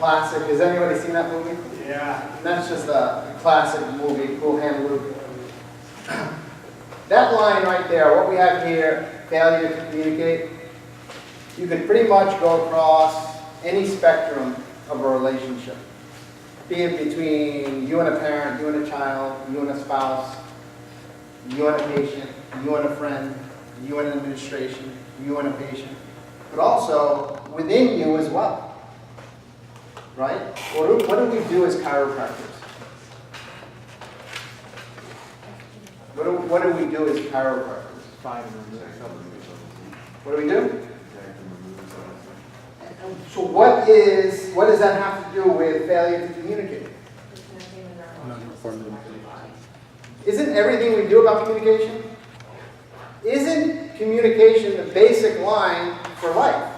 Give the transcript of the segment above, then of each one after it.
classic. Has anybody seen that movie? Yeah. And that's just a classic movie, Cool Hand Luke. That line right there, what we have here, failure to communicate, you could pretty much go across any spectrum of a relationship. Be it between you and a parent, you and a child, you and a spouse, you and a patient, you and a friend, you and an administration, you and a patient, but also within you as well, right? What do we do as chiropractors? What do we do as chiropractors? What do we do? So what does that have to do with failure to communicate? Isn't everything we do about communication? Isn't communication the basic line for life?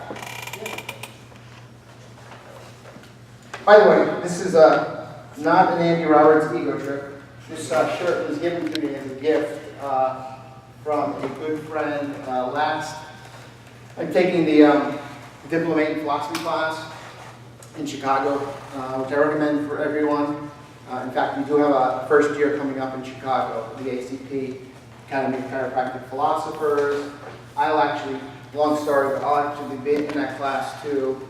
By the way, this is not an Andy Roberts ego trip. This shirt was given to me as a gift from a good friend. I'm taking the Diplomate in Philosophy class in Chicago, which I recommend for everyone. In fact, we do have a first year coming up in Chicago, the ACP, Academy of Chiropractic Philosophers. I'll actually, long story, but I'll actually be in that class too.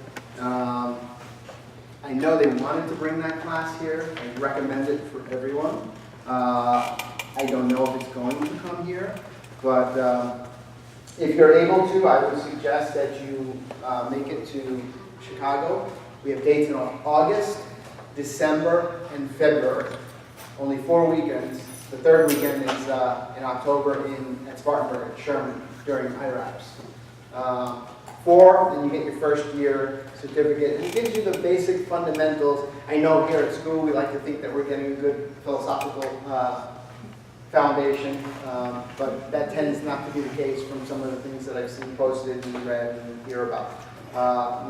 I know they wanted to bring that class here. I recommend it for everyone. I don't know if it's going to come here, but if you're able to, I would suggest that you make it to Chicago. We have dates in August, December, and February. Only 4 weekends. The third weekend is in October at Spartanburg at Sherman during IRAPS. 4, then you get your first year certificate. It gives you the basic fundamentals. I know here at school we like to think that we're getting a good philosophical foundation, but that tends not to be the case from some of the things that I've seen posted and read and hear about.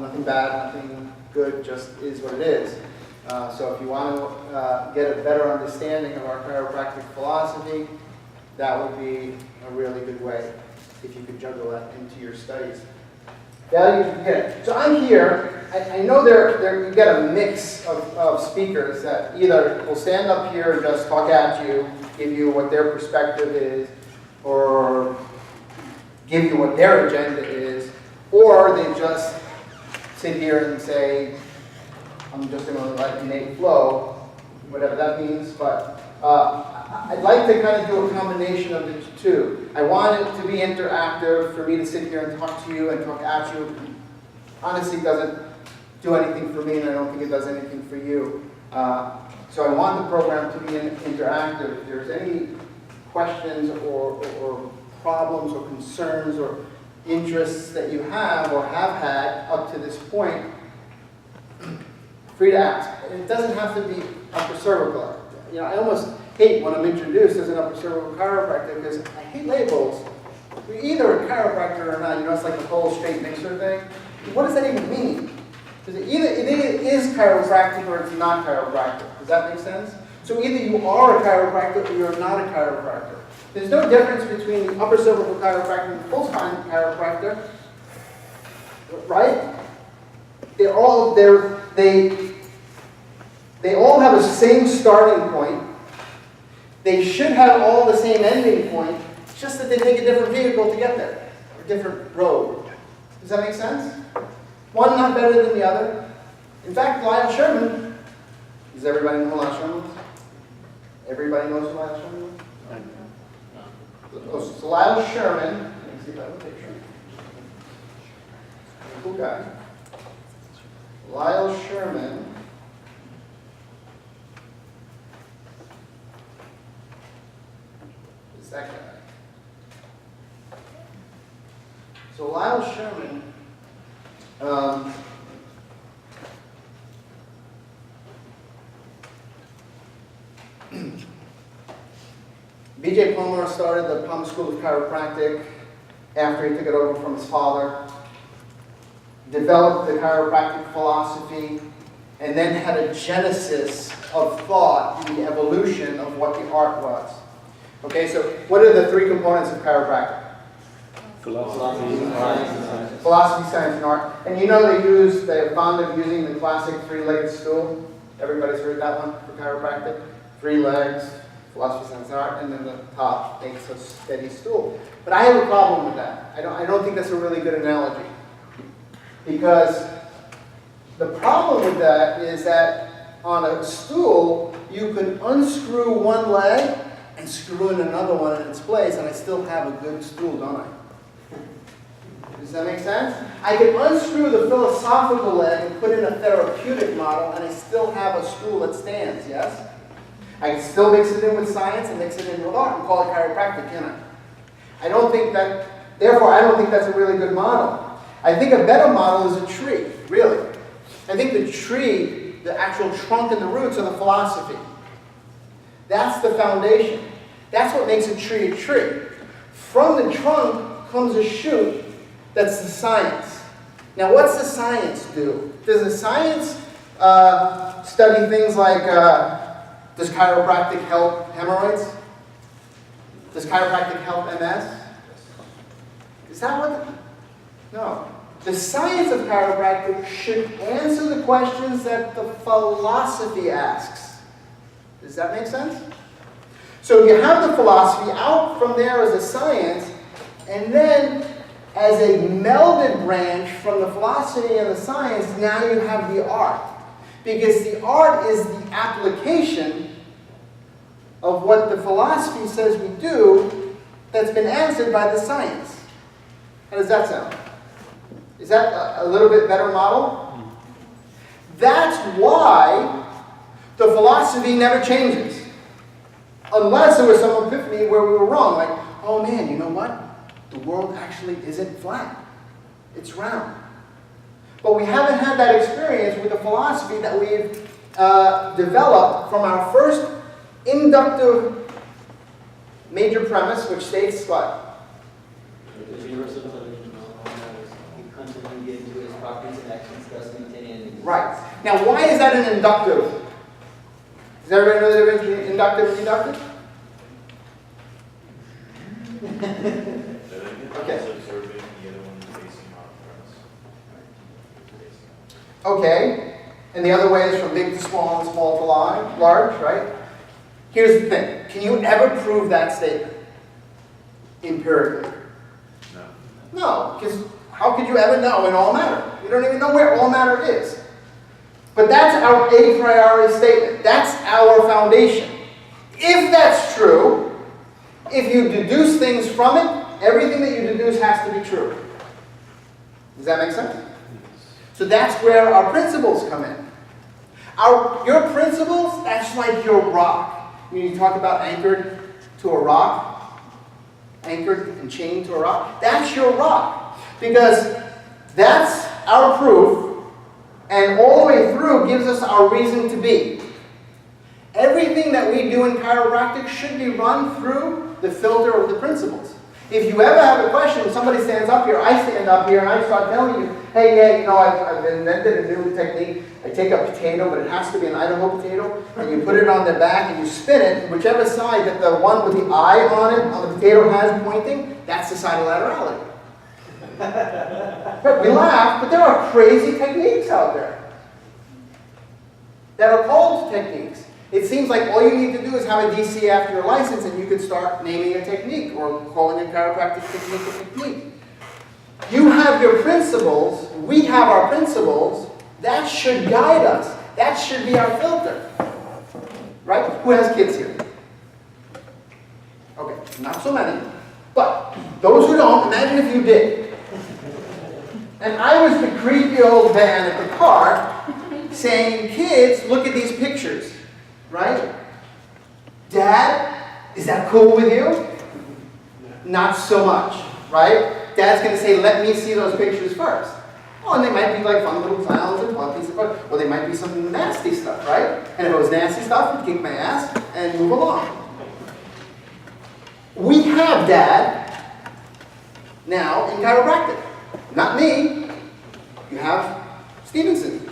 Nothing bad, nothing good, just is what it is. So if you want to get a better understanding of our chiropractic philosophy, that would be a really good way if you could juggle that into your studies. So I'm here. I know you get a mix of speakers that either will stand up here and just talk at you, give you what their perspective is, or give you what their agenda is, or they just sit here and say, I'm just going to let innate flow, whatever that means, but I'd like to kind of do a combination of the two. I want it to be interactive, for me to sit here and talk to you and talk at you. Honestly, it doesn't do anything for me, and I don't think it does anything for you. So I want the program to be interactive. If there's any questions or problems or concerns or interests that you have or have had up to this point, free to ask. It doesn't have to be upper cervical. You know, I almost hate when I'm introduced as an upper cervical chiropractor because I hate labels. You're either a chiropractor or not. You know, it's like the whole straight mixer thing. What does that even mean? Because it is chiropractic or it's not chiropractic. Does that make sense? So either you are a chiropractor or you're not a chiropractor. There's no difference between the upper cervical chiropractor and the full spine chiropractor, right? They all have the same starting point. They should have all the same ending point. It's just that they take a different vehicle to get there, or a different road. Does that make sense? One not better than the other. In fact, Lyle Sherman, does everybody know who Lyle Sherman is? Everybody knows who Lyle Sherman is? So Lyle Sherman, let me see if I have a picture. Cool guy. Lyle Sherman is that guy. So Lyle Sherman B.J. Palmer started the Palmer School of Chiropractic after he took it over from his father, developed the chiropractic philosophy, and then had a genesis of thought in the evolution of what the art was. Okay, so what are the three components of chiropractic? Philosophy, science, and science. philosophy, science, and art. And you know they're fond of using the classic three-legged stool. Everybody's heard that one for chiropractic? 3 legs, philosophy, science, and art, and then the top makes a steady stool. But I have a problem with that. I don't think that's a really good analogy. Because the problem with that is that on a stool, you can unscrew one leg and screw in another one in its place, and I still have a good stool, don't I? Does that make sense? I can unscrew the philosophical leg and put in a therapeutic model, and I still have a stool that stands, yes? I can still mix it in with science and mix it in with art and call it chiropractic, can I? Therefore, I don't think that's a really good model. I think a better model is a tree, really. I think the tree, the actual trunk and the roots are the philosophy. That's the foundation. That's what makes a tree a tree. From the trunk comes a shoot. That's the science. Now, what's the science do? Does the science study things like, does chiropractic help hemorrhoids? Does chiropractic help MS? Is that what? No. The science of chiropractic should answer the questions that the philosophy asks. Does that make sense? So you have the philosophy, out from there as a science, and then as a melded branch from the philosophy and the science, now you have the art. Because the art is the application of what the philosophy says we do that's been answered by the science. How does that sound? Is that a little bit better model? That's why the philosophy never changes. Unless there was some epiphany where we were wrong. Like, oh man, you know what? The world actually isn't flat. It's round. But we haven't had that experience with the philosophy that we've developed from our first inductive major premise, which states what? The universal intelligence can constantly get into its properties and actions, thus maintaining. Right. Now, why is that an inductive? Does everybody know the difference between inductive and deductive? Okay. Okay. And the other way is from big to small and small to large, right? Here's the thing. Can you ever prove that statement empirically? No. No, because how could you ever know in all matter? You don't even know where all matter is. But that's our a priori statement. That's our foundation. If that's true, if you deduce things from it, everything that you deduce has to be true. Does that make sense? So that's where our principles come in. Your principles, that's like your rock. When you talk about anchored to a rock, anchored and chained to a rock, that's your rock. Because that's our proof, and all the way through gives us our reason to be. Everything that we do in chiropractic should be run through the filter of the principles. If you ever have a question, somebody stands up here, I stand up here, and I start telling you, hey, yeah, you know, I've invented a new technique. I take a potato, but it has to be an Idaho potato, and you put it on the back and you spin it, whichever side that the one with the eye on it, on the potato has pointing, that's the side of laterality. But we laugh, but there are crazy techniques out there that are called techniques. It seems like all you need to do is have a DC after your license and you could start naming a technique or calling a chiropractic technique a technique. You have your principles, we have our principles, that should guide us. That should be our filter. Right? Who has kids here? Okay, not so many. But those who don't, imagine if you did. And I was the creepy old man at the park saying, kids, look at these pictures. Right? Dad, is that cool with you? Not so much, right? Dad's going to say, let me see those pictures first. Oh, and they might be like fun little clowns and puppies, or they might be some nasty stuff, right? And if it was nasty stuff, I'd kick my ass and move along. We have Dad now in chiropractic. Not me. You have Stevenson.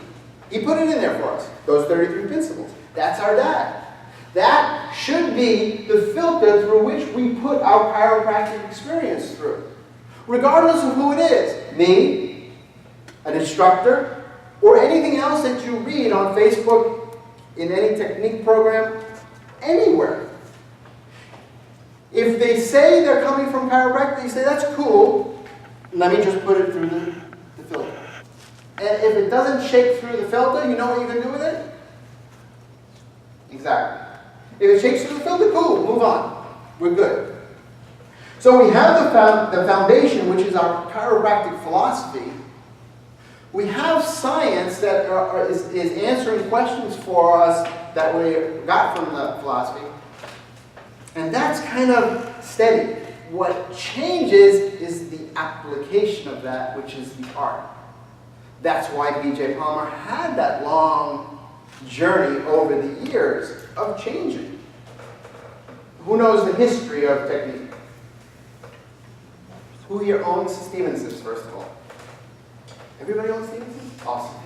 He put it in there for us, those 33 principles. That's our dad. That should be the filter through which we put our chiropractic experience through. Regardless of who it is. Me, an instructor, or anything else that you read on Facebook, in any technique program, anywhere. If they say they're coming from chiropractic, you say, that's cool, let me just put it through the filter. And if it doesn't shake through the filter, you know what you can do with it? Exactly. If it shakes through the filter, cool, move on. We're good. So we have the foundation, which is our chiropractic philosophy. We have science that is answering questions for us that we got from the philosophy. And that's kind of steady. What changes is the application of that, which is the art. That's why B.J. Palmer had that long journey over the years of changing. Who knows the history of technique? Who here owns Stevenson's, first of all? Everybody owns Stevenson's? Awesome.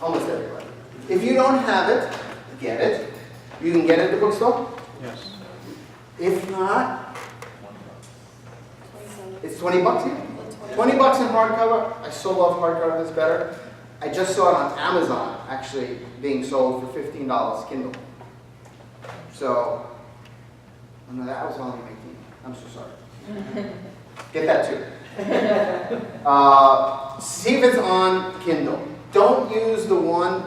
Almost everybody. If you don't have it, get it. You can get it at the bookstore? Yes. If not, it's 20 bucks here. 20 bucks in hardcover. I so love hardcover, it's better. I just saw it on Amazon, actually, being sold for $15 Kindle. So, oh no, that was only 18. I'm so sorry. Get that too. See if it's on Kindle. Don't use the one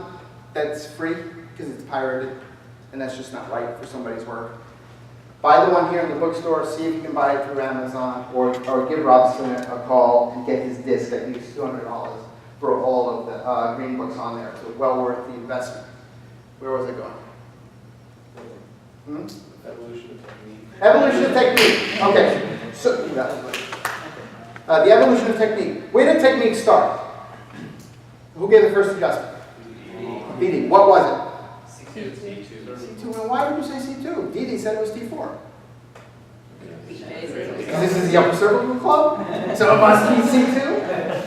that's free, because it's pirated, and that's just not right for somebody's work. Buy the one here in the bookstore, see if you can buy it through Amazon, or give Robson a call and get his disc that uses $200 for all of the green books on there. So well worth the investment. Where was I going? Evolution of technique. Evolution of technique. Okay. So the evolution of technique. Where did technique start? Who gave the first adjustment? BD. What was it? C2. C2. Well, why would you say C2? DD said it was T4. This is the upper cervical club, so it must be C2.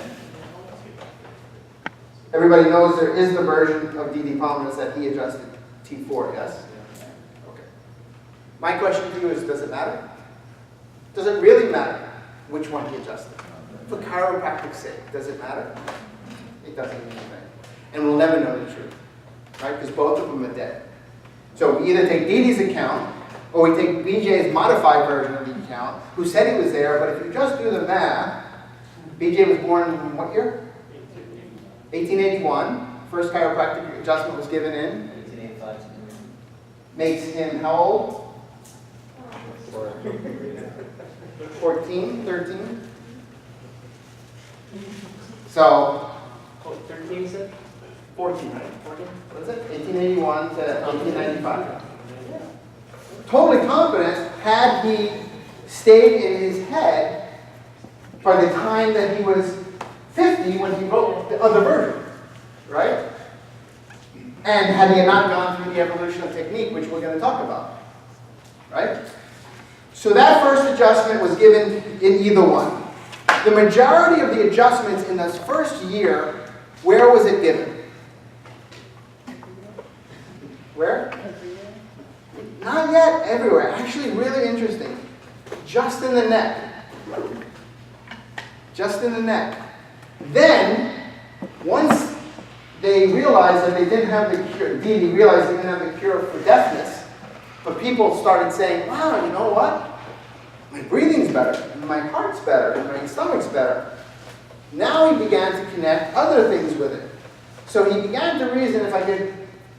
Everybody knows there is the version of D.D. Palmer's that he adjusted T4, yes? Okay. My question to you is, does it matter? Does it really matter which one he adjusted? For chiropractic's sake, does it matter? It doesn't mean anything. And we'll never know the truth, right? Because both of them are dead. So we either take Dee Dee's account, or we take BJ's modified version of the account, who said he was there, but if you just do the math, BJ was born in what year? 1881. First chiropractic adjustment was given in. 1885. Makes him how old? 14, 13. So, 13 you said? 14, right? 14? What is it? 1881 to 1895. Totally confident, had he stayed in his head by the time that he was 50 when he wrote the other version, right? And had he not gone through the evolution of technique, which we're going to talk about, right? So that first adjustment was given in either one. The majority of the adjustments in this first year, where was it given? Where? Not yet everywhere. Actually, really interesting. Just in the neck. Just in the neck. Then, once they realized that they didn't have the cure, Dee realized they didn't have the cure for deafness, but people started saying, wow, you know what? My breathing's better, and my heart's better, and my stomach's better. Now he began to connect other things with it. So he began to reason, if I could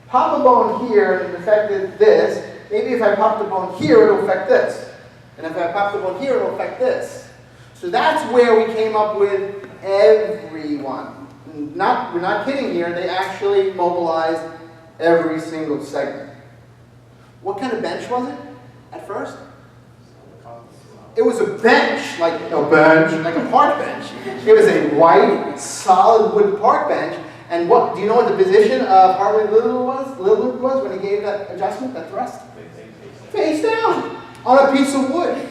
pop a bone here and it affected this, maybe if I pop the bone here, it'll affect this. And if I pop the bone here, it'll affect this. So that's where we came up with everyone. We're not kidding here, they actually mobilized every single segment. What kind of bench was it at first? It was a bench, like a park bench. It was a white, solid wood park bench. And what, do you know what the position of Hartley Lillard was when he gave that adjustment, that thrust? Face down, on a piece of wood.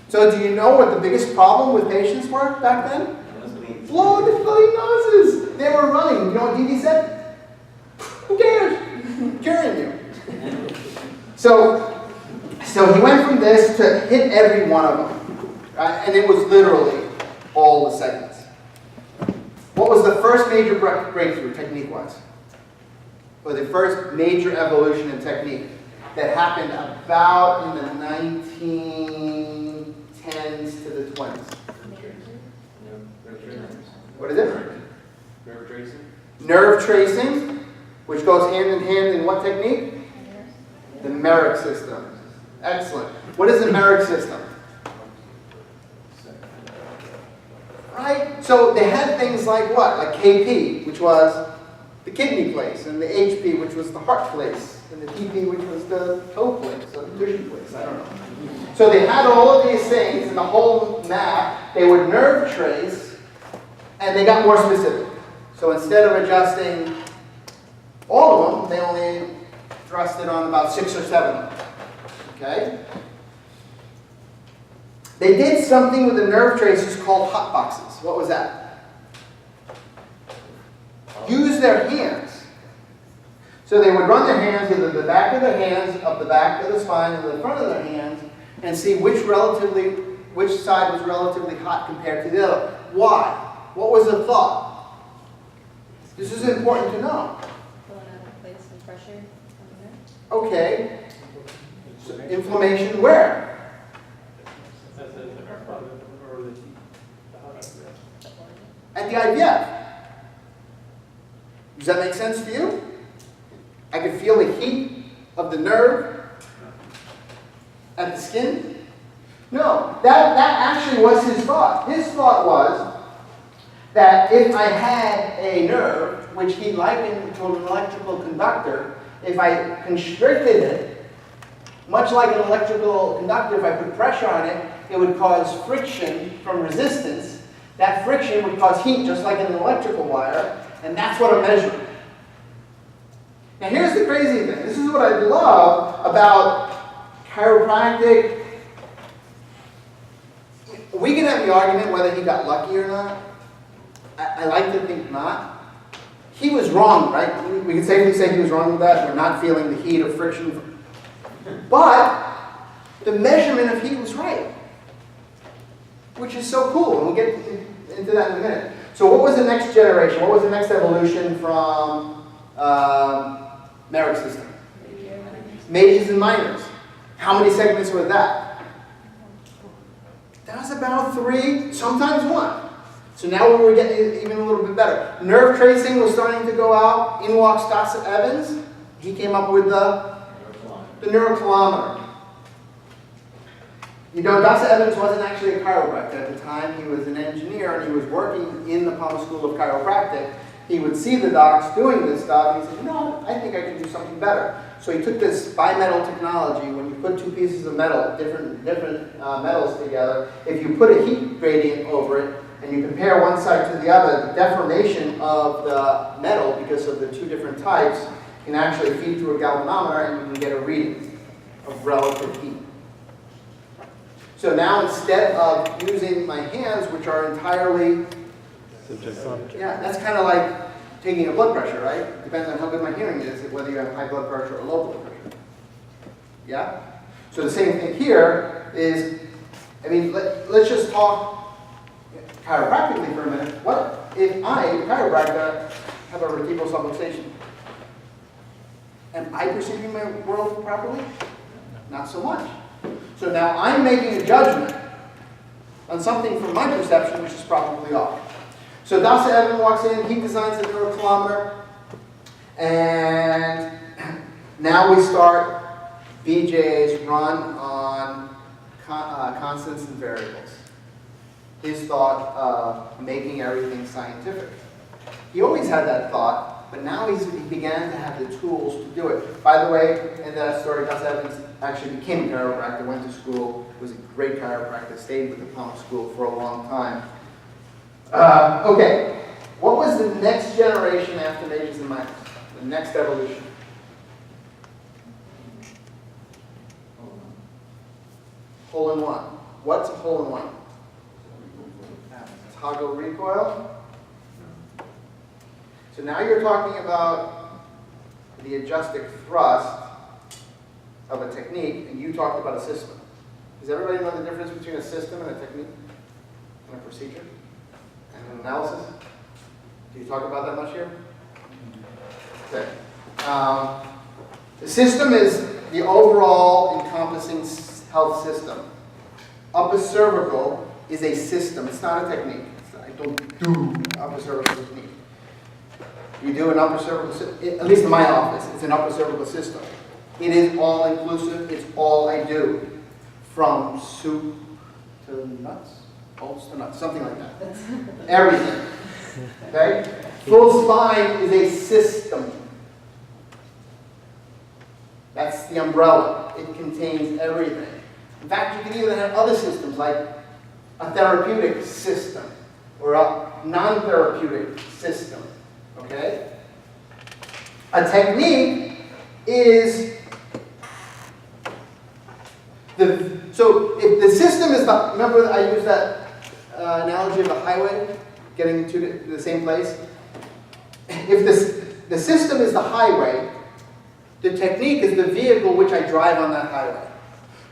So do you know what the biggest problem with patients were back then? Bloody noses. They were running. You know what Dee said? Who cares? Curing you. So he went from this to hit every one of them. Right? And it was literally all the segments. What was the first major breakthrough technique-wise? Or the first major evolution in technique that happened about in the 1910s to the 20s? What is it? Nerve tracing. Nerve tracing, which goes hand in hand in what technique? The Merrick system. Excellent. What is the Merrick system? Right? So they had things like what? Like KP, which was the kidney place, and the HP, which was the heart place, and the TP, which was the toe place, or the tissue place, I don't know. So they had all of these things in the whole map. They would nerve trace, and they got more specific. So instead of adjusting all of them, they only thrusted on about 6 or 7 of them. Okay? They did something with the nerve tracers called hot boxes. What was that? Use their hands. So they would run their hands into the back of their hands, up the back of the spine, and the front of their hands, and see which side was relatively hot compared to the other. Why? What was the thought? This is important to know. Pulling out of place and pressure on the nerve. Okay. So inflammation where? At the IVF. Does that make sense to you? I could feel the heat of the nerve at the skin? No, that actually was his thought. His thought was that if I had a nerve, which he likened to an electrical conductor, if I constricted it, much like an electrical conductor, if I put pressure on it, it would cause friction from resistance. That friction would cause heat, just like in an electrical wire, and that's what I'm measuring. Now here's the crazy thing. This is what I love about chiropractic. We can have the argument whether he got lucky or not. I like to think not. He was wrong, right? We can safely say he was wrong with that. We're not feeling the heat of friction. But the measurement of heat was right, which is so cool. And we'll get into that in a minute. So what was the next generation? What was the next evolution from Merrick system? Majors and minors. How many segments were that? That was about 3, sometimes 1. So now we were getting even a little bit better. Nerve tracing was starting to go out. In walks Gossett Evans. He came up with the neurokilometer. You know, Gossett Evans wasn't actually a chiropractor at the time. He was an engineer, and he was working in the Palmer School of Chiropractic. He would see the docs doing this stuff, and he said, no, I think I can do something better. So he took this bimetal technology. When you put 2 pieces of metal, different metals together, if you put a heat gradient over it, and you compare one side to the other, the deformation of the metal, because of the 2 different types, can actually feed through a galvanometer, and you can get a reading of relative heat. So now instead of using my hands, which are entirely, yeah, that's kind of like taking a blood pressure, right? Depends on how good my hearing is, whether you have high blood pressure or low blood pressure. Yeah? So the same thing here is, I mean, let's just talk chiropractically for a minute. What if I, the chiropractor, have a vertebral subluxation? Am I perceiving my world properly? Not so much. So now I'm making a judgment on something from my perception which is probably off. So Gossett Evans walks in, he designs the neurokilometer, and now we start BJ's run on constants and variables. His thought of making everything scientific. He always had that thought, but now he began to have the tools to do it. By the way, in that story, Gossett Evans actually became a chiropractor, went to school, was a great chiropractor, stayed with the Palmer School for a long time. Okay, what was the next generation after majors and minors? The next evolution? Hole-in-one. What's a hole-in-one? Toggle recoil. So now you're talking about the adjusted thrust of a technique, and you talked about a system. Does everybody know the difference between a system and a technique and a procedure and an analysis? Do you talk about that much here? Okay. The system is the overall encompassing health system. Upper cervical is a system. It's not a technique. I don't do upper cervical technique. You do an upper cervical system, at least in my office, it's an upper cervical system. It is all inclusive. It's all I do. From soup to nuts, bolts to nuts, something like that. Everything. Okay? Full spine is a system. That's the umbrella. It contains everything. In fact, you can even have other systems like a therapeutic system or a non-therapeutic system. Okay? A technique is so if the system is the, remember I used that analogy of the highway getting to the same place? If the system is the highway, the technique is the vehicle which I drive on that highway.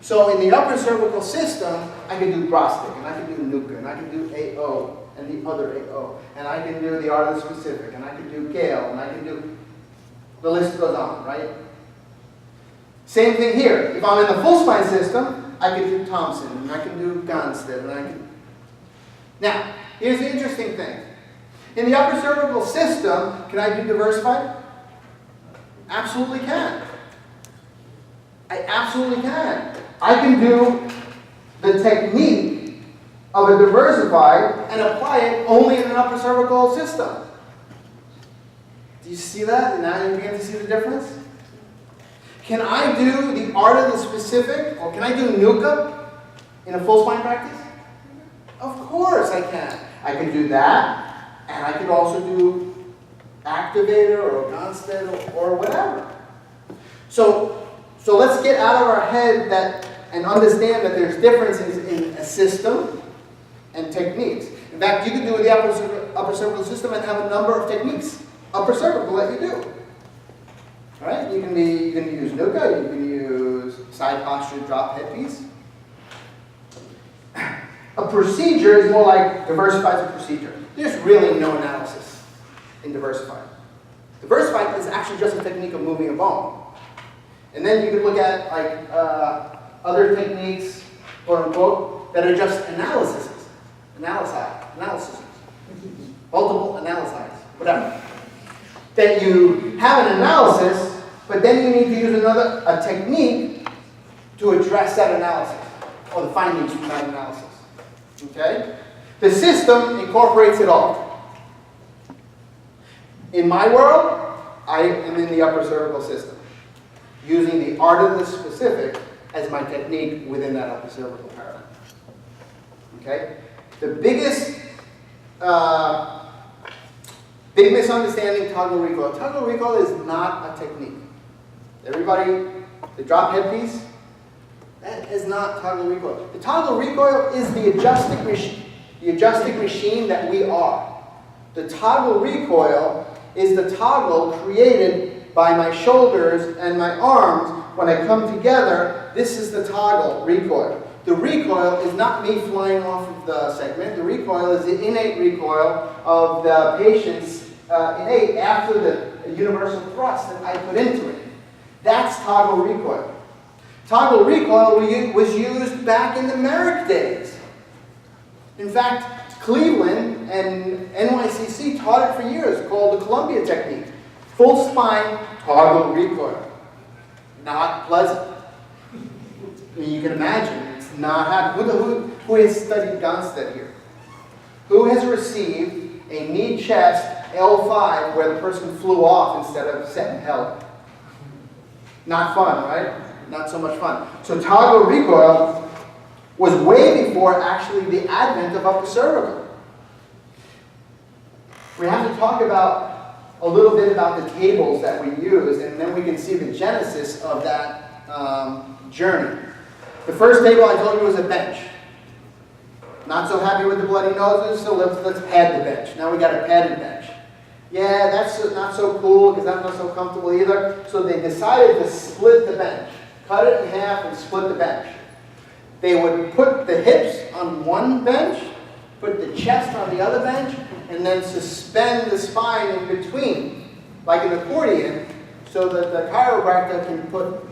So in the upper cervical system, I can do Grostic, and I can do Nuka, and I can do AO, and the other AO, and I can do the art of the specific, and I can do Gale, and I can do, the list goes on, right? Same thing here. If I'm in the full spine system, I can do Thompson, and I can do Gonstead, and I can... Now, here's the interesting thing. In the upper cervical system, can I do diversified? Absolutely can. I absolutely can. I can do the technique of a diversified and apply it only in an upper cervical system. Do you see that? And now you begin to see the difference? Can I do the art of the specific, or can I do Nuka in a full spine practice? Of course I can. I can do that, and I could also do activator or Gonstead or whatever. So let's get out of our head that and understand that there's differences in a system and techniques. In fact, you can do the upper cervical system and have a number of techniques, upper cervical, that you do. All right? You can use Nuka, you can use side posture drop headpiece. A procedure is more like diversified as a procedure. There's really no analysis in diversified. Diversified is actually just a technique of moving a bone. And then you can look at like other techniques, quote unquote, that are just analyses, multiple analyses, whatever. That you have an analysis, but then you need to use a technique to address that analysis, or the findings from that analysis. Okay? The system incorporates it all. In my world, I am in the upper cervical system, using the art of the specific as my technique within that upper cervical paradigm. Okay? The biggest big misunderstanding, toggle recoil. Toggle recoil is not a technique. Everybody, the drop headpiece, that is not toggle recoil. The toggle recoil is the adjusting machine that we are. The toggle recoil is the toggle created by my shoulders and my arms. When I come together, this is the toggle recoil. The recoil is not me flying off of the segment. The recoil is the innate recoil of the patient's innate after the universal thrust that I put into it. That's toggle recoil. Toggle recoil was used back in the Merrick days. In fact, Cleveland and NYCC taught it for years, called the Columbia technique. Full spine toggle recoil. Not pleasant. I mean, you can imagine, it's not happy. Who has studied Gonstead here? Who has received a knee-chest L5 where the person flew off instead of set and held? Not fun, right? Not so much fun. So toggle recoil was way before actually the advent of upper cervical. We have to talk about a little bit about the tables that we use, and then we can see the genesis of that journey. The first table I told you was a bench. Not so happy with the bloody noses, so let's pad the bench. Now we got a padded bench. Yeah, that's not so cool because I'm not so comfortable either. So they decided to split the bench. Cut it in half and split the bench. They would put the hips on one bench put the chest on the other bench, and then suspend the spine in between, like an accordion, so that the chiropractor can put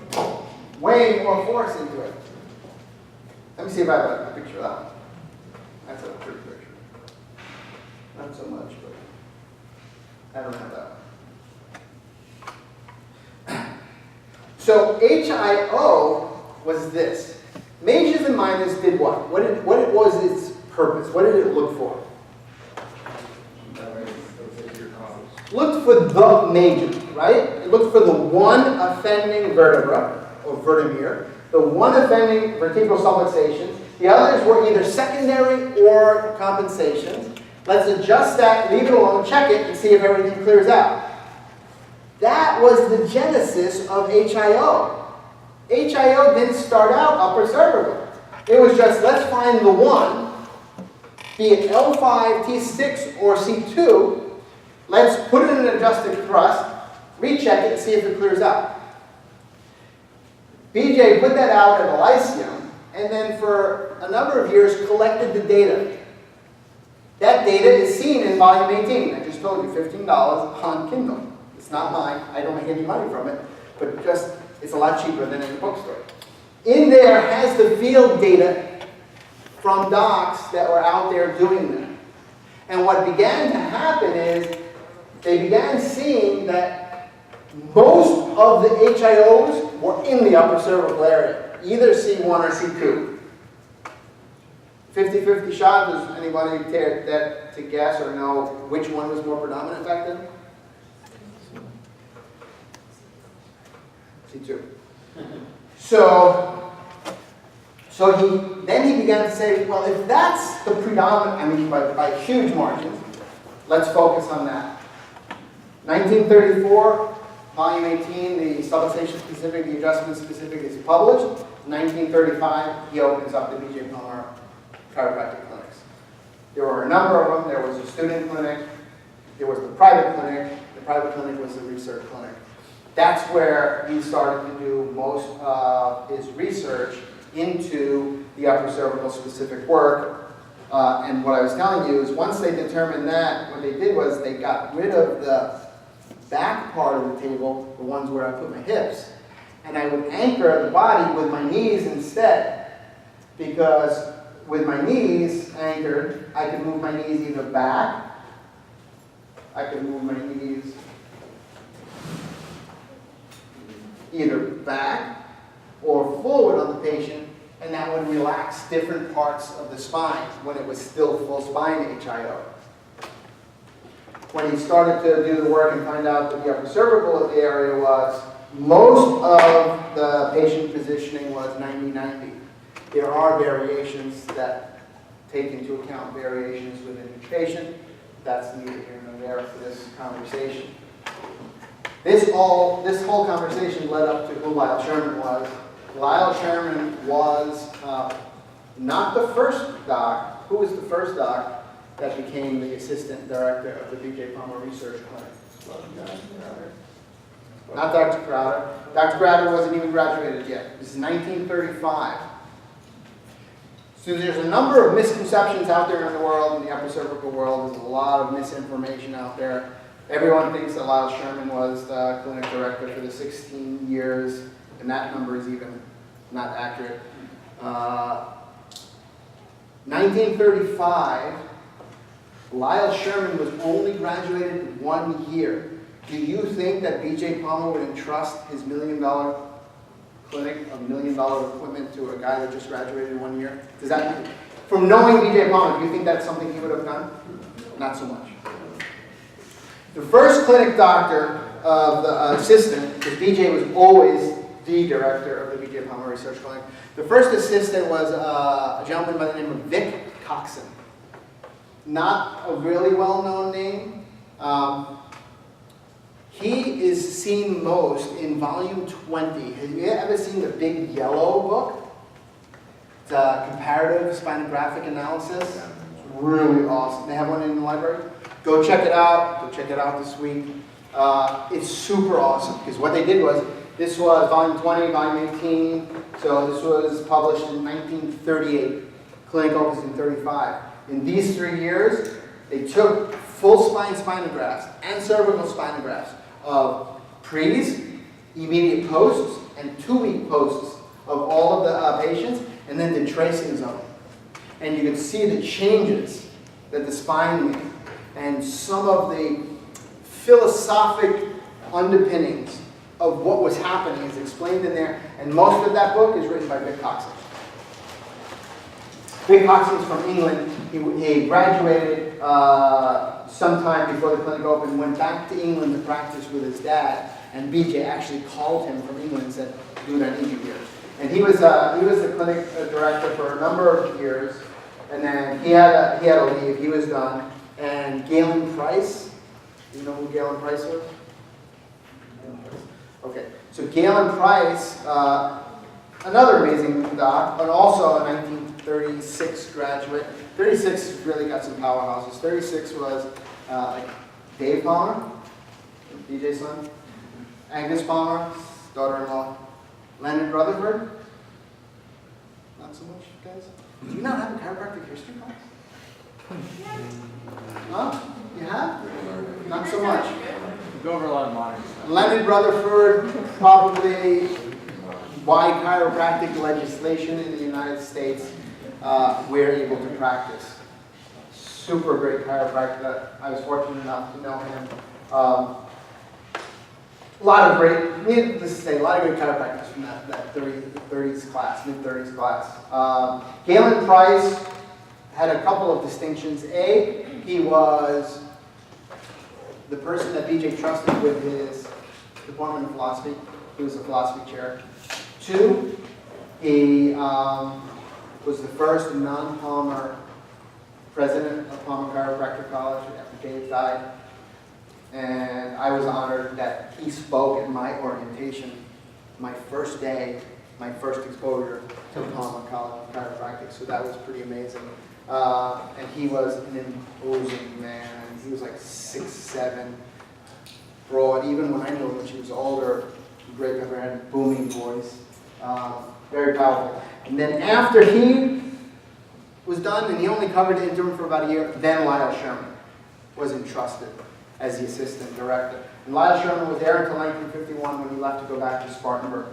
way more force into it. Let me see if I have a picture of that one. That's a pretty picture. Not so much, but I don't have that one. So HIO was this. Majors and minors did what? What was its purpose? What did it look for? Looked for the major, right? It looked for the one offending vertebra, or vertebra, the one offending vertebral subluxation. The others were either secondary or compensations. Let's adjust that, leave it alone, check it, and see if everything clears out. That was the genesis of HIO. HIO didn't start out upper cervical. It was just, let's find the one, be it L5, T6, or C2. Let's put it in an adjusted thrust, recheck it, and see if it clears out. BJ put that out at Elysium, and then for a number of years collected the data. That data is seen in volume 18. I just told you, $15 on Kindle. It's not mine. I don't make any money from it, but just it's a lot cheaper than in a bookstore. In there has the field data from docs that were out there doing that. And what began to happen is they began seeing that most of the HIOs were in the upper cervical area, either C1 or C2. 50-50 shot. Does anybody dare to guess or know which one was more predominant back then? C2. So he began to say, well, if that's the predominant, I mean by huge margins, let's focus on that. 1934, volume 18, the subluxation specific, the adjustment specific is published. 1935, he opens up the B.J. Palmer chiropractic clinics. There were a number of them. There was a student clinic. There was the private clinic. The private clinic was the research clinic. That's where he started to do most of his research into the upper cervical specific work. And what I was telling you is once they determined that, what they did was they got rid of the back part of the table, the ones where I put my hips, and I would anchor the body with my knees instead. Because with my knees anchored, I could move my knees either back, I could move my knees either back or forward on the patient, and that would relax different parts of the spine when it was still full spine HIO. When he started to do the work and find out that the upper cervical of the area was, most of the patient positioning was 90-90. There are variations that take into account variations within each patient. That's neither here nor there for this conversation. This whole conversation led up to who Lyle Sherman was. Lyle Sherman was not the first doc. Who was the first doc that became the assistant director of the B.J. Palmer Research Clinic? Not Dr. Crowder. Dr. Crowder wasn't even graduated yet. This is 1935. So there's a number of misconceptions out there in the world, in the upper cervical world. There's a lot of misinformation out there. Everyone thinks that Lyle Sherman was the clinic director for the 16 years, and that number is even not accurate. 1935, Lyle Sherman was only graduated 1 year. Do you think that B.J. Palmer would entrust his $1 million clinic of $1 million equipment to a guy that just graduated 1 year? Does that, from knowing B.J. Palmer, do you think that's something he would have done? Not so much. The first clinic doctor of the assistant, because B.J. was always the director of the B.J. Palmer Research Clinic, the first assistant was a gentleman by the name of Vic Coxon. Not a really well-known name. He is seen most in volume 20. Have you ever seen the big yellow book? It's a comparative spinographic analysis. It's really awesome. They have one in the library. Go check it out. Go check it out this week. It's super awesome because what they did was, this was volume 20, volume 18. So this was published in 1938. Clinic opens in 35. In these 3 years, they took full spine spinografts and cervical spinografts of pre's, immediate posts, and 2-week posts of all of the patients, and then did tracings of them. And you could see the changes that the spine made, and some of the philosophic underpinnings of what was happening is explained in there, and most of that book is written by Vic Coxon. Vic Coxon's from England. He graduated sometime before the clinic opened, went back to England to practice with his dad, and BJ actually called him from England and said, dude, I need you here. And he was the clinic director for a number of years, and then he had to leave. He was done. And Galen Price, you know who Galen Price was? Okay, so Galen Price, another amazing doc, but also a 1936 graduate. 36 really got some powerhouses. 36 was like Dave Palmer, DJ's son, Agnes Palmer, daughter-in-law, Leonard Rutherford. Not so much, guys. Do you not have a chiropractic history class? Huh? You have? Not so much. We go over a lot of modern stuff. Leonard Rutherford, probably why chiropractic legislation in the United States we're able to practice. Super great chiropractor. I was fortunate enough to know him. A lot of great, needless to say, a lot of great chiropractors from that 30s class, mid-30s class. Galen Price had a couple of distinctions. A, he was the person that BJ trusted with his Department of Philosophy. He was a philosophy chair. 2, he was the first non-Palmer president of Palmer Chiropractic College after Dave died. And I was honored that he spoke at my orientation, my first day, my first exposure to Palmer College of Chiropractic, so that was pretty amazing. And he was an imposing man. He was like 6'7", broad. Even when I knew him when she was older, great cover, had a booming voice, very powerful. And then after he was done, and he only covered the interim for about a year, then Lyle Sherman was entrusted as the assistant director. And Lyle Sherman was there until 1951 when he left to go back to Spartanburg.